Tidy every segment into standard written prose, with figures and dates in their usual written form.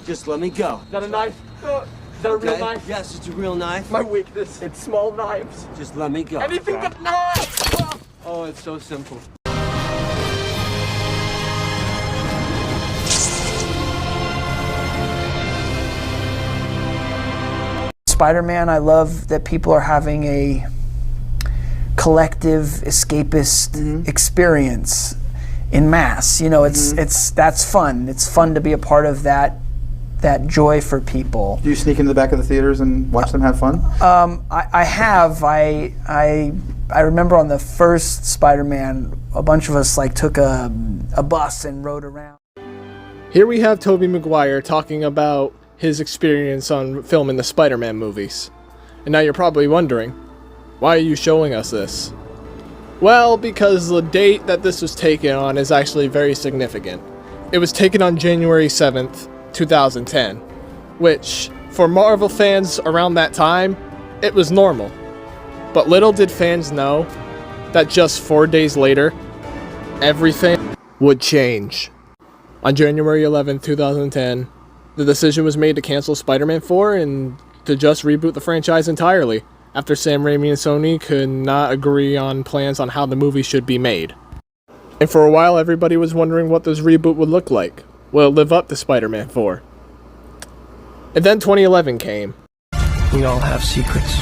Just let me go. Is that a knife? Is that a real knife? Yes, it's a real knife. My weakness, it's small knives. Just let me go. Anything but knives! Oh, it's so simple. Spider-Man, I love that people are having a collective escapist experience in mass. You know, that's fun. It's fun to be a part of that joy for people. Do you sneak into the back of the theaters and watch them have fun? I have. I remember on the first Spider-Man, a bunch of us like took a bus and rode around. Here we have Tobey Maguire talking about his experience on filming the Spider-Man movies. And now you're probably wondering, why are you showing us this? Well, because the date that this was taken on is actually very significant. It was taken on January 7th, 2010, which, for Marvel fans around that time, it was normal. But little did fans know that just 4 days later, everything would change. On January 11th, 2010, the decision was made to cancel Spider-Man 4 and to just reboot the franchise entirely, after Sam Raimi and Sony could not agree on plans on how the movie should be made. And for a while, everybody was wondering what this reboot would look like. Will it live up to Spider-Man 4? And then 2011 came. We all have secrets.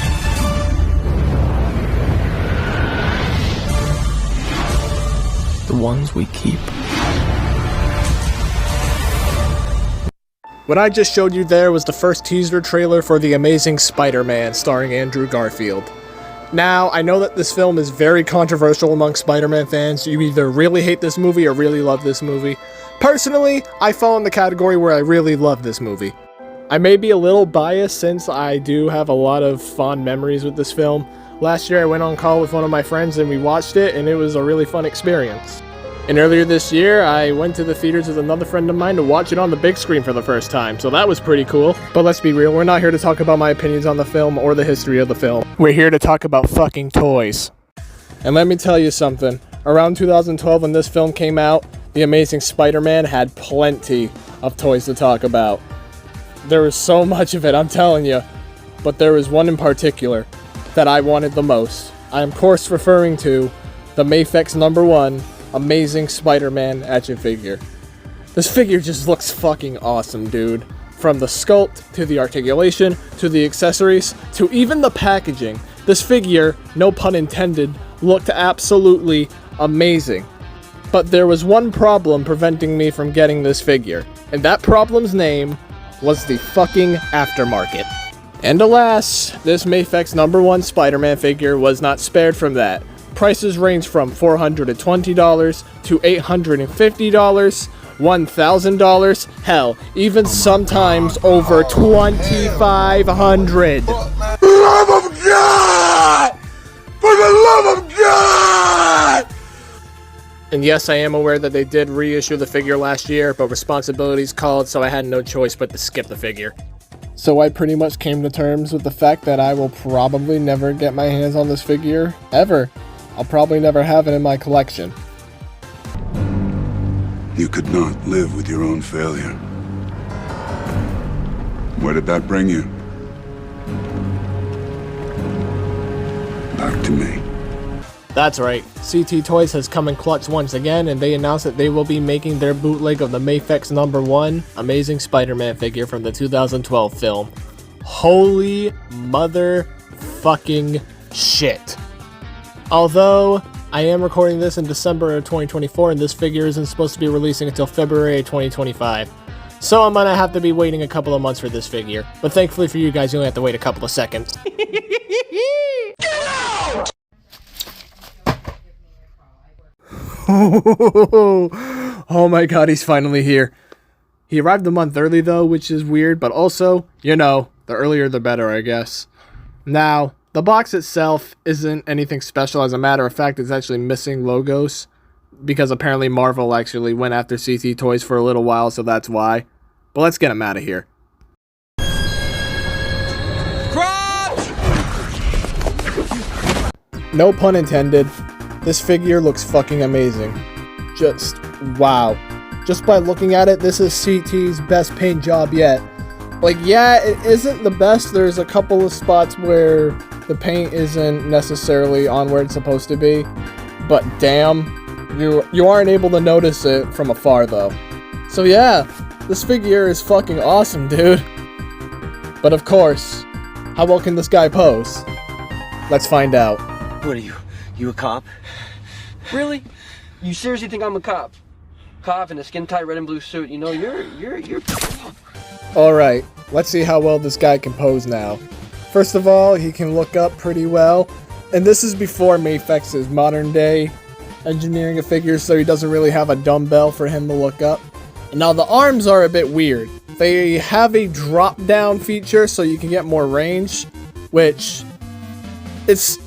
The ones we keep. What I just showed you there was the first teaser trailer for The Amazing Spider-Man starring Andrew Garfield. Now, I know that this film is very controversial among Spider-Man fans. You either really hate this movie or really love this movie. Personally, I fall in the category where I really love this movie. I may be a little biased since I do have a lot of fond memories with this film. Last year I went on call with one of my friends and we watched it, and it was a really fun experience. And earlier this year, I went to the theaters with another friend of mine to watch it on the big screen for the first time, so that was pretty cool. But let's be real, we're not here to talk about my opinions on the film or the history of the film. We're here to talk about fucking toys. And let me tell you something, around 2012 when this film came out, The Amazing Spider-Man had plenty of toys to talk about. There was so much of it, I'm telling you. But there was one in particular that I wanted the most. I am of course referring to the Mafex #1 Amazing Spider-Man action figure. This figure just looks fucking awesome, dude. From the sculpt, to the articulation, to the accessories, to even the packaging. This figure, no pun intended, looked absolutely amazing. But there was one problem preventing me from getting this figure, and that problem's name was the fucking aftermarket. And alas, this Mafex #1 Spider-Man figure was not spared from that. Prices range from $420 to $850, $1,000, hell, even sometimes over $2,500. For the love of God! For the love of God! And yes, I am aware that they did reissue the figure last year, but responsibilities called, so I had no choice but to skip the figure. So I pretty much came to terms with the fact that I will probably never get my hands on this figure, ever. I'll probably never have it in my collection. You could not live with your own failure. Where did that bring you? Back to me. That's right, CT Toys has come in clutch once again, and they announced that they will be making their bootleg of the Mafex #1 Amazing Spider-Man figure from the 2012 film. Holy motherfucking shit. Although, I am recording this in December of 2024, and this figure isn't supposed to be releasing until February 2025. So I'm gonna have to be waiting a couple of months for this figure. But thankfully for you guys, you only have to wait a couple of seconds. Get out! Oh my god, he's finally here. He arrived a month early though, which is weird, but also, you know, the earlier the better, I guess. Now, the box itself isn't anything special. As a matter of fact, it's actually missing logos, because apparently Marvel actually went after CT Toys for a little while, so that's why. But let's get him out of here. Crouch! No pun intended. This figure looks fucking amazing. Just, wow. just by looking at it, this is CT's best paint job yet. Like, yeah, it isn't the best. There's a couple of spots where the paint isn't necessarily on where it's supposed to be, but damn, you aren't able to notice it from afar though. So yeah, this figure is fucking awesome, dude. But of course, how well can this guy pose? Let's find out. What are you? You a cop? Really? You seriously think I'm a cop? Cop in a skin-tight red and blue suit. You know, you're... Alright, let's see how well this guy can pose now. First of all, he can look up pretty well. And this is before Mafex's modern day engineering of figures, so he doesn't really have a dumbbell for him to look up. And now the arms are a bit weird. They have a drop-down feature so you can get more range, which...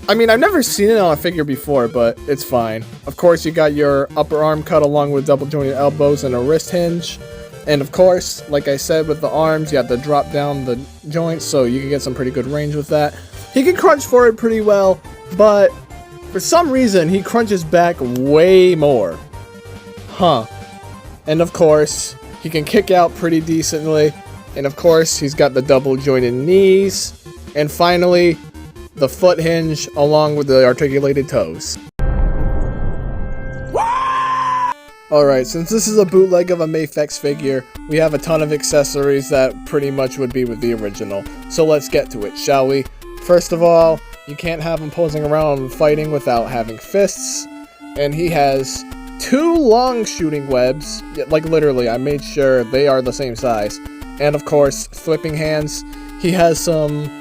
I mean, I've never seen it on a figure before, but it's fine. Of course, you got your upper arm cut along with double jointed elbows and a wrist hinge. And of course, like I said, with the arms, you have to drop down the joints, so you can get some pretty good range with that. He can crunch forward pretty well, but for some reason, he crunches back way more. Huh. And of course, he can kick out pretty decently. And of course, he's got the double jointed knees. And finally, the foot hinge along with the articulated toes. Alright, since this is a bootleg of a Mafex figure, we have a ton of accessories that pretty much would be with the original. So let's get to it, shall we? First of all, you can't have him posing around fighting without having fists. And he has 2 long shooting webs. Like literally, I made sure they are the same size. And of course, flipping hands. He has some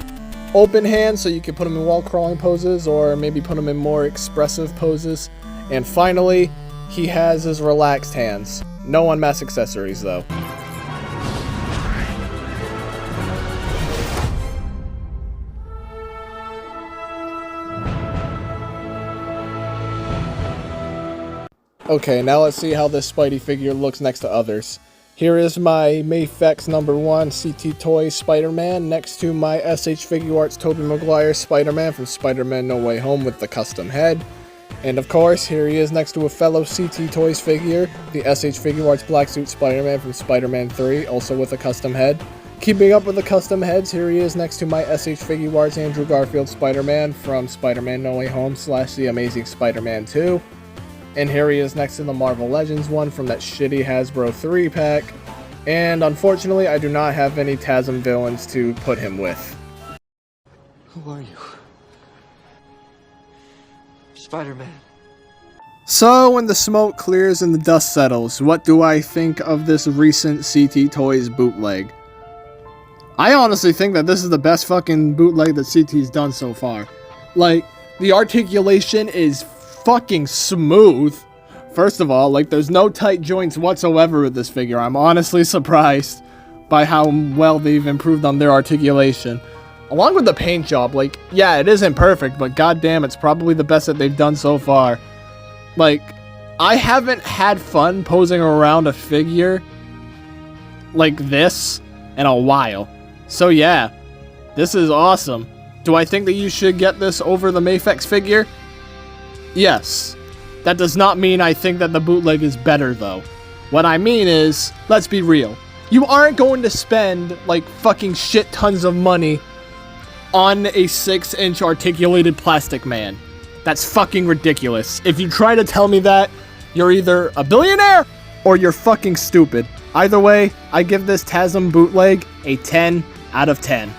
open hands, so you can put him in wall crawling poses, or maybe put him in more expressive poses. And finally, he has his relaxed hands. No unmasked accessories, though. Okay, now let's see how this Spidey figure looks next to others. Here is my Mafex #1 CT Toys Spider-Man next to my SH Figuarts Toby Maguire Spider-Man from Spider-Man No Way Home with the custom head. And of course, here he is next to a fellow CT Toys figure, the SH Figuarts Black Suit Spider-Man from Spider-Man 3, also with a custom head. Keeping up with the custom heads, here he is next to my SH Figuarts Andrew Garfield Spider-Man from Spider-Man No Way Home / The Amazing Spider-Man 2. And here he is next to the Marvel Legends one from that shitty Hasbro 3-pack. And unfortunately, I do not have any Tasm villains to put him with. Who are you? Spider-Man. So, when the smoke clears and the dust settles, what do I think of this recent CT Toys bootleg? I honestly think that this is the best fucking bootleg that CT's done so far. Like, the articulation is fucking smooth. First of all, like, there's no tight joints whatsoever with this figure. I'm honestly surprised by how well they've improved on their articulation. Along with the paint job, like, yeah, it isn't perfect, but goddamn, it's probably the best that they've done so far. Like, I haven't had fun posing around a figure like this in a while. So yeah, this is awesome. Do I think that you should get this over the Mafex figure? Yes. That does not mean I think that the bootleg is better, though. What I mean is, let's be real. You aren't going to spend, like, fucking shit tons of money on a 6-inch articulated plastic man. That's fucking ridiculous. If you try to tell me that, you're either a billionaire or you're fucking stupid. Either way, I give this Tasm bootleg a 10 out of 10.